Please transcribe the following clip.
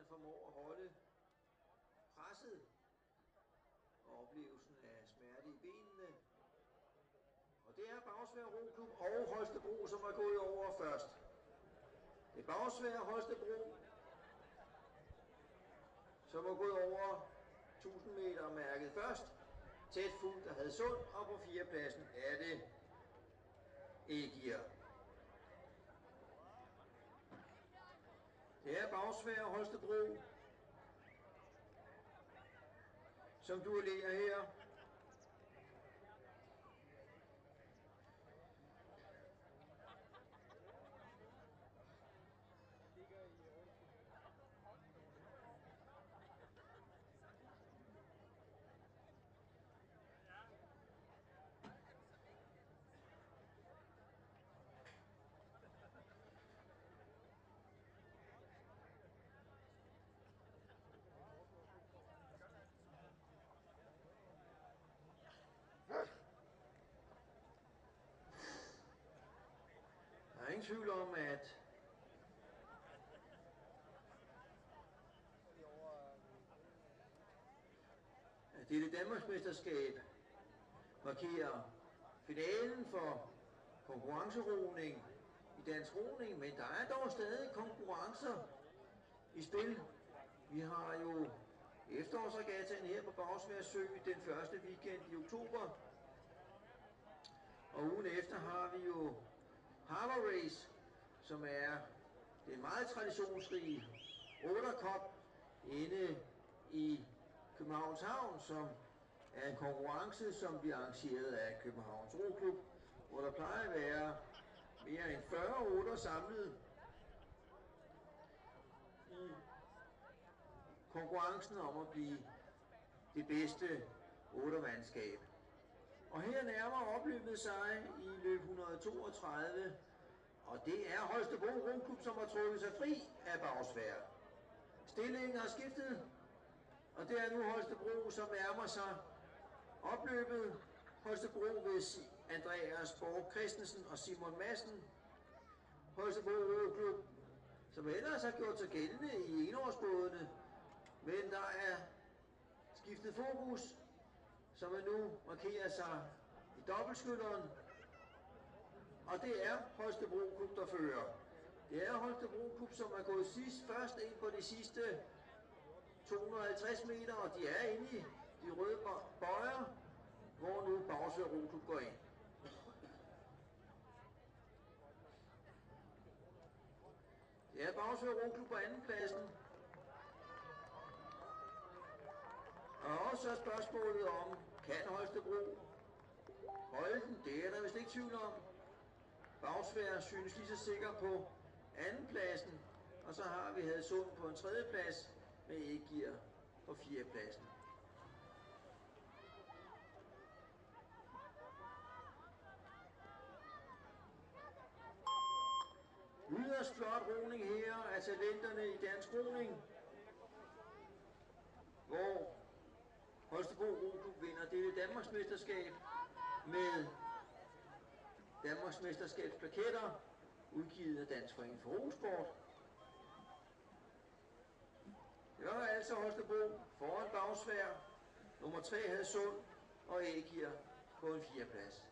formår at holde presset og oplevelsen af smerte i benene. Og det er Bagsværd Roklub og Holstebro, som er gået over først. Det er Bagsværd og Holstebro, som er gået over 1000 meter mærket først. Tæt fuldt af Hadsund, og på 4. pladsen er det Ægir. Det er Bagsværd og Holstebro, som duellerer her. Der er ingen tvivl om, at dette Danmarksmesterskab markerer finalen for konkurrenceroning i dansk roning, men der er dog stadig konkurrencer i spil. Vi har jo efterårsregattaen her på Bagsværd Sø den første weekend i oktober, og ugen efter har vi jo Harbour Race, som er den meget traditionsrige 8'er Cup inde i Københavns Havn, som er en konkurrence, som bliver arrangeret af Københavns Roklub, hvor der plejer at være mere end 40 8'er samlet i konkurrencen om at blive det bedste 8'er-mandskab. Og her nærmer opløbet sig i løb 132, og det er Holstebro Roklub, som har trukket sig fri af Bagsværd. Stillingen har skiftet, og det er nu Holstebro, som nærmer sig opløbet. Holstebro ved Andreas Borg Christensen og Simon Madsen. Holstebro Roklub, som ellers har gjort sig gældende i enårsbådene, men der er skiftet fokus, som nu markerer sig i dobbeltskytteren, og det er Holstebro Klub, der fører. Det er Holstebro Klub, som er gået først ind på de sidste 250 meter, og de er inde i de røde bøjer, hvor nu Bagsværd Roklub går ind. Det er Bagsværd Roklub på anden pladsen. Og også spørgsmålet om, kan Holstebro holde den? Det er der vist ikke tvivl om. Bagsværd synes lige så sikker på andenpladsen, og så har vi Hadsund på en 3. plads med Ægir på 4. pladsen. Yderst flot roning her af talenterne i dansk roning, hvor Holstebro Roklub vinder dette Danmarksmesterskab med Danmarksmesterskabsplaketter udgivet af Dansk Forening for Rosport. Det var altså Holstebro foran Bagsværd, nummer 3 Hadsund og Ægir på en 4. plads.